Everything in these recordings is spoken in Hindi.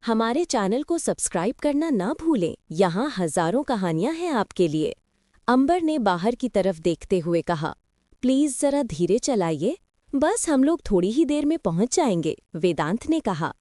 हमारे चैनल को सब्सक्राइब करना ना भूलें। यहाँ हजारों कहानियां हैं आपके लिए। अंबर ने बाहर की तरफ देखते हुए कहा, प्लीज जरा धीरे चलाइए, बस हम लोग थोड़ी ही देर में पहुंच जाएंगे, वेदांत ने कहा।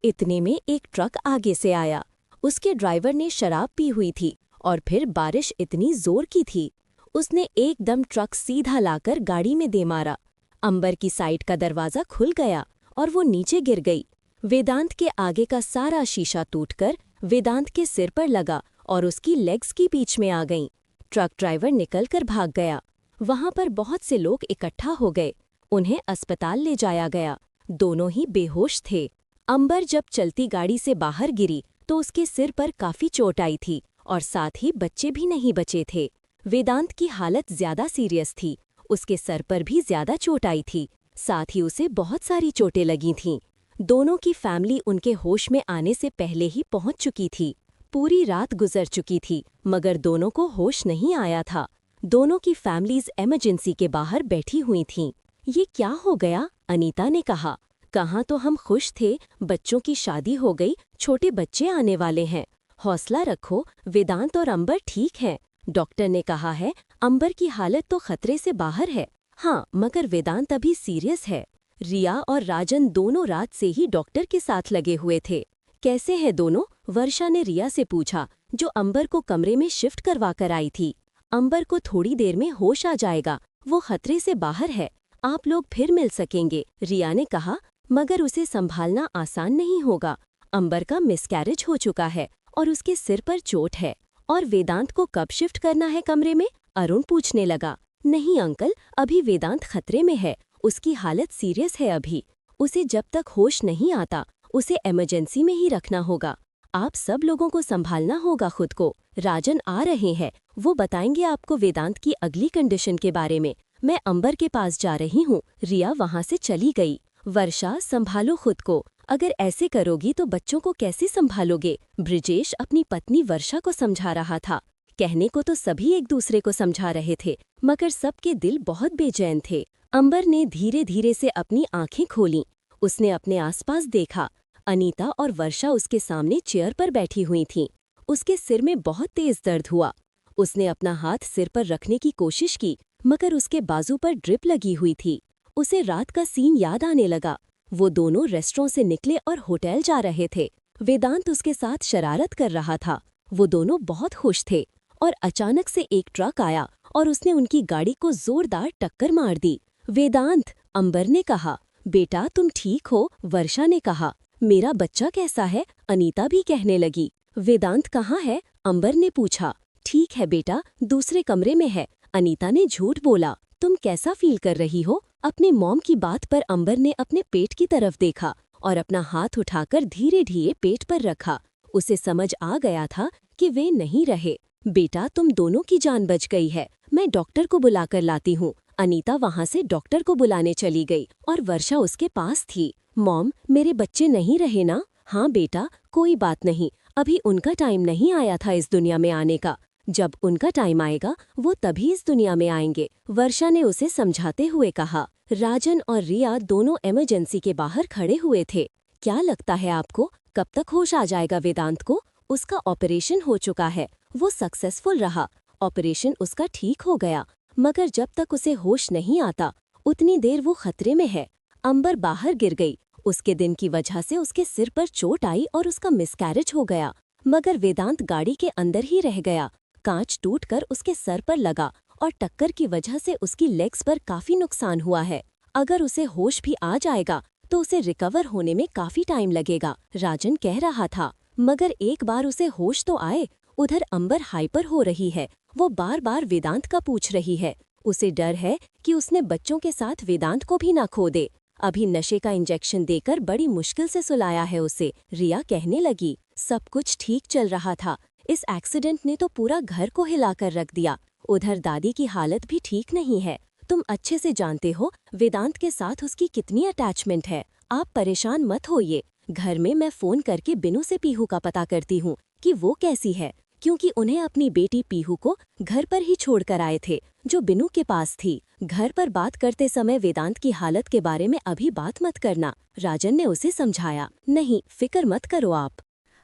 इतने में एक ट्रक आगे से आया। उसके ड्राइवर ने शराब पी हुई थी और फिर बारिश इतनी जोर की थी। उसने एकदम ट्रक सीधा लाकर गाड़ी में दे मारा। अंबर की साइड का दरवाजा खुल गया और वो नीचे गिर गई। वेदांत के आगे का सारा शीशा टूटकर वेदांत के सिर पर लगा और उसकी लेग्स की बीच में आ गईं। ट्रक ड्राइवर निकलकर भाग गया। वहां पर बहुत से लोग इकट्ठा हो गए। उन्हें अस्पताल ले जाया गया। दोनों ही बेहोश थे। अंबर जब चलती गाड़ी से बाहर गिरी तो उसके सिर पर काफी चोट आई थी और साथ ही बच्चे भी नहीं बचे थे। वेदांत की हालत ज्यादा सीरियस थी। उसके सर पर भी ज्यादा चोट आई थी, साथ ही उसे बहुत सारी चोटें लगी थीं। दोनों की फैमिली उनके होश में आने से पहले ही पहुंच चुकी थी। पूरी रात गुजर चुकी थी मगर दोनों को होश नहीं आया था। दोनों की फैमिलीज इमरजेंसी के बाहर बैठी हुई थीं। ये क्या हो गया? अनीता ने कहा। कहाँ तो हम खुश थे, बच्चों की शादी हो गई, छोटे बच्चे आने वाले हैं। हौसला रखो, वेदांत और अंबर ठीक हैं। डॉक्टर ने कहा है अंबर की हालत तो खतरे से बाहर है, हाँ मगर वेदांत अभी सीरियस है। रिया और राजन दोनों रात से ही डॉक्टर के साथ लगे हुए थे। कैसे हैं दोनों? वर्षा ने रिया से पूछा, जो अंबर को कमरे में शिफ्ट करवा कर आई थी। अंबर को थोड़ी देर में होश आ जाएगा, वो खतरे से बाहर है, आप लोग फिर मिल सकेंगे, रिया ने कहा। मगर उसे संभालना आसान नहीं होगा। अंबर का मिसकैरेज हो चुका है और उसके सिर पर चोट है। और वेदांत को कब शिफ्ट करना है कमरे में? अरुण पूछने लगा। नहीं अंकल, अभी वेदांत खतरे में है, उसकी हालत सीरियस है अभी। उसे जब तक होश नहीं आता उसे इमरजेंसी में ही रखना होगा। आप सब लोगों को संभालना होगा खुद को। राजन आ रहे हैं, वो बताएंगे आपको वेदांत की अगली कंडीशन के बारे में। मैं अंबर के पास जा रही हूँ। रिया वहाँ से चली गई। वर्षा, संभालो खुद को, अगर ऐसे करोगी तो बच्चों को कैसे संभालोगे? ब्रिजेश अपनी पत्नी वर्षा को समझा रहा था। कहने को तो सभी एक दूसरे को समझा रहे थे मगर सबके दिल बहुत बेचैन थे। अंबर ने धीरे धीरे से अपनी आंखें खोलीं। उसने अपने आसपास देखा। अनीता और वर्षा उसके सामने चेयर पर बैठी हुई थीं। उसके सिर में बहुत तेज दर्द हुआ। उसने अपना हाथ सिर पर रखने की कोशिश की मगर उसके बाजू पर ड्रिप लगी हुई थी। उसे रात का सीन याद आने लगा। वो दोनों रेस्टोरेंट से निकले और होटल जा रहे थे। वेदांत उसके साथ शरारत कर रहा था। वो दोनों बहुत खुश थे और अचानक से एक ट्रक आया और उसने उनकी गाड़ी को जोरदार टक्कर मार दी। वेदांत, अंबर ने कहा। बेटा तुम ठीक हो? वर्षा ने कहा। मेरा बच्चा कैसा है? अनीता भी कहने लगी। वेदांत कहाँ है? अंबर ने पूछा। ठीक है बेटा, दूसरे कमरे में है, अनीता ने झूठ बोला। तुम कैसा फील कर रही हो? अपने मॉम की बात पर अंबर ने अपने पेट की तरफ देखा और अपना हाथ उठाकर धीरे धीरे पेट पर रखा। उसे समझ आ गया था कि वे नहीं रहे। बेटा तुम दोनों की जान बच गई है, मैं डॉक्टर को बुलाकर लाती हूँ। अनीता वहाँ से डॉक्टर को बुलाने चली गई और वर्षा उसके पास थी। मॉम, मेरे बच्चे नहीं रहे ना? हाँ बेटा, कोई बात नहीं, अभी उनका टाइम नहीं आया था इस दुनिया में आने का। जब उनका टाइम आएगा वो तभी इस दुनिया में आएंगे, वर्षा ने उसे समझाते हुए कहा। राजन और रिया दोनों इमरजेंसी के बाहर खड़े हुए थे। क्या लगता है आपको, कब तक होश आ जाएगा वेदांत को? उसका ऑपरेशन हो चुका है, वो सक्सेसफुल रहा, ऑपरेशन उसका ठीक हो गया, मगर जब तक उसे होश नहीं आता उतनी देर वो खतरे में है। अंबर बाहर गिर गई। उसके दिन की वजह से उसके सिर पर चोट आई और उसका मिसकैरेज हो गया। मगर वेदांत गाड़ी के अंदर ही रह गया। कांच टूटकर उसके सर पर लगा और टक्कर की वजह से उसकी लेग्स पर काफी नुकसान हुआ है। अगर उसे होश भी आ जाएगा तो उसे रिकवर होने में काफी टाइम लगेगा, राजन कह रहा था। मगर एक बार उसे होश तो आए। उधर अंबर हाइपर हो रही है। वो बार बार वेदांत का पूछ रही है। उसे डर है कि उसने बच्चों के साथ वेदांत को भी ना खो दे। अभी नशे का इंजेक्शन देकर बड़ी मुश्किल से सुलाया है उसे, रिया कहने लगी। सब कुछ ठीक चल रहा था, इस एक्सीडेंट ने तो पूरा घर को हिलाकर रख दिया। उधर दादी की हालत भी ठीक नहीं है। तुम अच्छे से जानते हो वेदांत के साथ उसकी कितनी अटैचमेंट है। आप परेशान मत होइए, घर में मैं फोन करके बिनू से पीहू का पता करती हूँ कि वो कैसी है, क्योंकि उन्हें अपनी बेटी पीहू को घर पर ही छोड़कर आए थे जो बिनू के पास थी। घर पर बात करते समय वेदांत की हालत के बारे में अभी बात मत करना, राजन ने उसे समझाया। नहीं, फिक्र मत करो आप।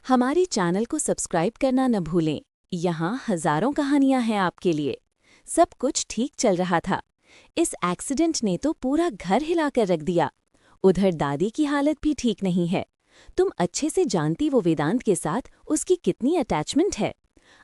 हमारे चैनल को सब्सक्राइब करना न भूलें। यहाँ हजारों कहानियां हैं आपके लिए। सब कुछ ठीक चल रहा था। इस एक्सीडेंट ने तो पूरा घर हिलाकर रख दिया। उधर दादी की हालत भी ठीक नहीं है। तुम अच्छे से जानती वो वेदांत के साथ उसकी कितनी अटैचमेंट है।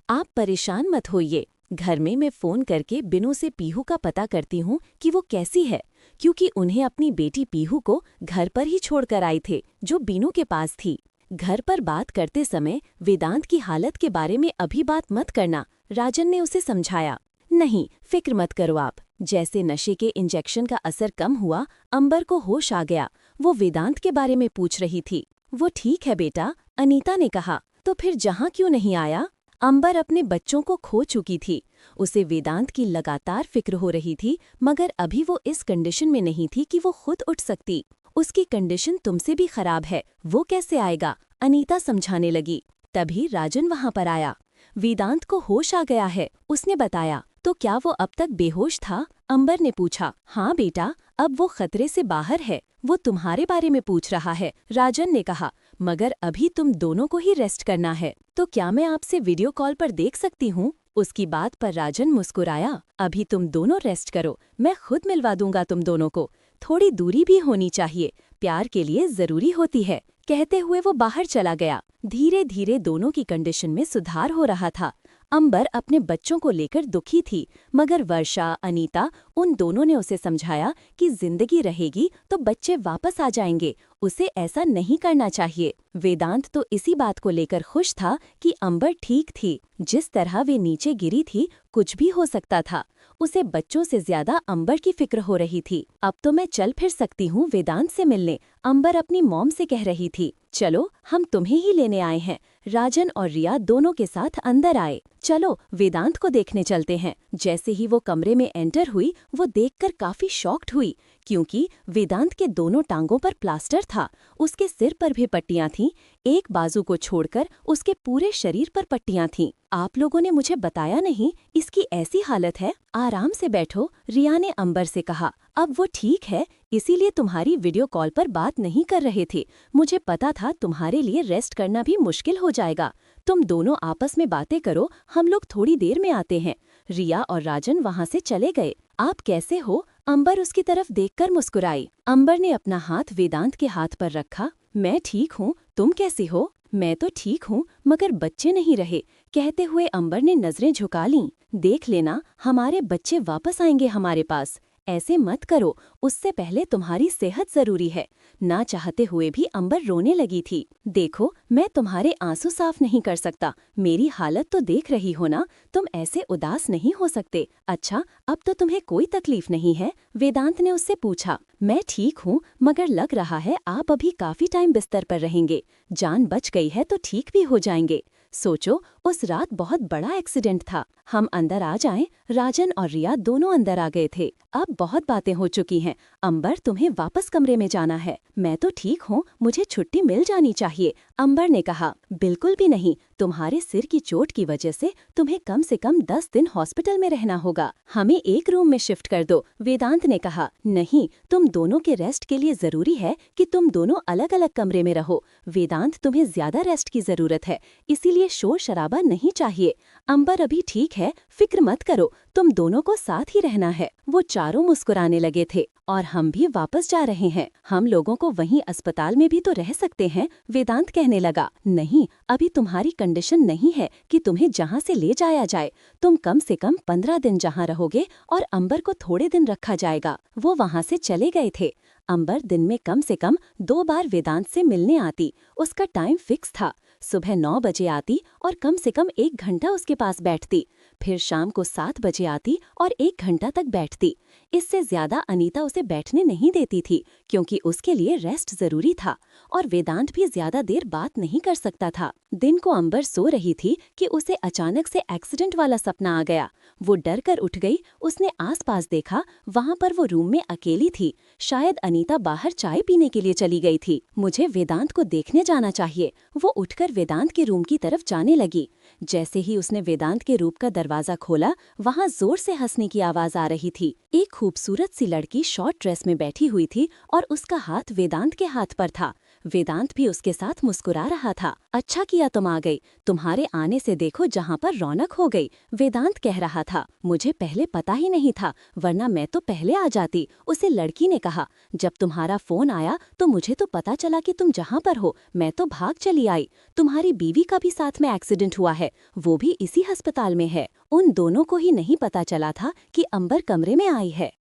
आप परेशान मत होइए। घर में मैं फ़ोन करके बिनू से पीहू का पता करती हूँ कि वो कैसी है, क्योंकि उन्हें अपनी बेटी पीहू को घर पर ही छोड़कर आई थे जो बीनू के पास थी। घर पर बात करते समय वेदांत की हालत के बारे में अभी बात मत करना, राजन ने उसे समझाया। नहीं, फिक्र मत करो आप। जैसे नशे के इंजेक्शन का असर कम हुआ, अंबर को होश आ गया। वो वेदांत के बारे में पूछ रही थी। वो ठीक है बेटा, अनीता ने कहा। तो फिर जहाँ क्यों नहीं आया? अंबर अपने बच्चों को खो चुकी थी। उसे वेदांत की लगातार फिक्र हो रही थी, मगर अभी वो इस कंडीशन में नहीं थी कि वो खुद उठ सकती। उसकी कंडीशन तुमसे भी खराब है, वो कैसे आएगा? अनीता समझाने लगी। तभी राजन वहां पर आया। वेदांत को होश आ गया है, उसने बताया। तो क्या वो अब तक बेहोश था? अंबर ने पूछा। हाँ बेटा, अब वो खतरे से बाहर है। वो तुम्हारे बारे में पूछ रहा है, राजन ने कहा। मगर अभी तुम दोनों को ही रेस्ट करना है। तो क्या मैं आपसे वीडियो कॉल पर देख सकती हूँ? उसकी बात पर राजन मुस्कुराया। अभी तुम दोनों रेस्ट करो, मैं खुद मिलवा दूंगा तुम दोनों को। थोड़ी दूरी भी होनी चाहिए, प्यार के लिए जरूरी होती है। कहते हुए वो बाहर चला गया। धीरे धीरे दोनों की कंडीशन में सुधार हो रहा था। अंबर अपने बच्चों को लेकर दुखी थी, मगर वर्षा, अनीता, उन दोनों ने उसे समझाया कि जिंदगी रहेगी तो बच्चे वापस आ जाएंगे। उसे ऐसा नहीं करना चाहिए। वेदांत तो इसी बात को लेकर खुश था कि अंबर ठीक थी। जिस तरह वे नीचे गिरी थी, कुछ भी हो सकता था। उसे बच्चों से ज्यादा अंबर की फिक्र हो रही थी। अब तो मैं चल फिर सकती हूँ वेदांत से मिलने, अंबर अपनी मॉम से कह रही थी। चलो, हम तुम्हें ही लेने आए हैं। राजन और रिया दोनों के साथ अंदर आए। चलो, वेदांत को देखने चलते हैं। जैसे ही वो कमरे में एंटर हुई, वो देखकर काफी शॉक्ड हुई, क्योंकि वेदांत के दोनों टांगों पर प्लास्टर था। उसके सिर पर भी पट्टियां थीं। एक बाजू को छोड़कर उसके पूरे शरीर पर पट्टियां थीं। आप लोगों ने मुझे बताया नहीं, इसकी ऐसी हालत है। आराम से बैठो, रिया ने अंबर से कहा। अब वो ठीक है, इसीलिए तुम्हारी वीडियो कॉल पर बात नहीं कर रहे थे। मुझे पता था तुम्हारे लिए रेस्ट करना भी मुश्किल हो जाएगा। तुम दोनों आपस में बातें करो, हम लोग थोड़ी देर में आते हैं। रिया और राजन वहां से चले गए। आप कैसे हो? अंबर उसकी तरफ देखकर मुस्कुराई। अंबर ने अपना हाथ वेदांत के हाथ पर रखा। मैं ठीक हूँ, तुम कैसी हो? मैं तो ठीक हूँ, मगर बच्चे नहीं रहे। कहते हुए अंबर ने नजरें झुका लीं। देख लेना, हमारे बच्चे वापस आएंगे हमारे पास। ऐसे मत करो, उससे पहले तुम्हारी सेहत जरूरी है। ना चाहते हुए भी अंबर रोने लगी थी। देखो, मैं तुम्हारे आंसू साफ नहीं कर सकता। मेरी हालत तो देख रही हो ना, तुम ऐसे उदास नहीं हो सकते। अच्छा, अब तो तुम्हें कोई तकलीफ नहीं है? वेदांत ने उससे पूछा। मैं ठीक हूँ, मगर लग रहा है आप अभी काफी टाइम बिस्तर पर रहेंगे। जान बच गई है तो ठीक भी हो जाएंगे। सोचो, उस रात बहुत बड़ा एक्सीडेंट था। हम अंदर आ जाएं? राजन और रिया दोनों अंदर आ गए थे। अब बहुत बातें हो चुकी हैं। अंबर, तुम्हें वापस कमरे में जाना है। मैं तो ठीक हूँ, मुझे छुट्टी मिल जानी चाहिए, अंबर ने कहा। बिल्कुल भी नहीं, तुम्हारे सिर की चोट की वजह से तुम्हें कम से कम 10 दिन हॉस्पिटल में रहना होगा। हमें एक रूम में शिफ्ट कर दो, वेदांत ने कहा। नहीं, तुम दोनों के रेस्ट के लिए जरूरी है कि तुम दोनों अलग अलग कमरे में रहो। वेदांत, तुम्हें ज्यादा रेस्ट की जरूरत है, इसीलिए शोर शराबा नहीं चाहिए। अंबर अभी ठीक है, फिक्र मत करो, तुम दोनों को साथ ही रहना है। वो चारों मुस्कुराने लगे थे। और हम भी वापस जा रहे हैं। हम लोगों को वहीं अस्पताल में भी तो रह सकते हैं, वेदांत कहने लगा। नहीं, अभी तुम्हारी कंडीशन नहीं है कि तुम्हें जहाँ से ले जाया जाए। तुम कम से कम 15 दिन जहाँ रहोगे और अंबर को थोड़े दिन रखा जाएगा। वो वहाँ से चले गए थे। अंबर दिन में कम से कम 2 बार वेदांत से मिलने आती। उसका टाइम फिक्स था। सुबह 9 बजे आती और कम से कम 1 घंटा उसके पास बैठती। फिर शाम को 7 बजे आती और 1 घंटा तक बैठती। इससे ज्यादा अनीता उसे बैठने नहीं देती थी, क्योंकि उसके लिए रेस्ट जरूरी था और वेदांत भी ज्यादा देर बात नहीं कर सकता था। दिन को अंबर सो रही थी कि उसे अचानक से एक्सीडेंट वाला सपना आ गया। वो डर कर उठ गई। उसने आसपास देखा, वहाँ पर वो रूम में अकेली थी। शायद अनीता बाहर चाय पीने के लिए चली गई थी। मुझे वेदांत को देखने जाना चाहिए। वो उठकर वेदांत के रूम की तरफ जाने लगी। जैसे ही उसने वेदांत के रूम का दरवाजा खोला, वहाँ जोर से हंसने की आवाज आ रही थी। एक खूबसूरत सी लड़की शॉर्ट ड्रेस में बैठी हुई थी और उसका हाथ वेदांत के हाथ पर था। वेदांत भी उसके साथ मुस्कुरा रहा था। अच्छा किया तुम आ गई, तुम्हारे आने से देखो जहाँ पर रौनक हो गई, वेदांत कह रहा था। मुझे पहले पता ही नहीं था, वरना मैं तो पहले आ जाती, उसे लड़की ने कहा। जब तुम्हारा फोन आया तो मुझे तो पता चला कि तुम जहाँ पर हो, मैं तो भाग चली आई। तुम्हारी बीवी का भी साथ में एक्सीडेंट हुआ है, वो भी इसी अस्पताल में है। उन दोनों को ही नहीं पता चला था कि अंबर कमरे में आई है।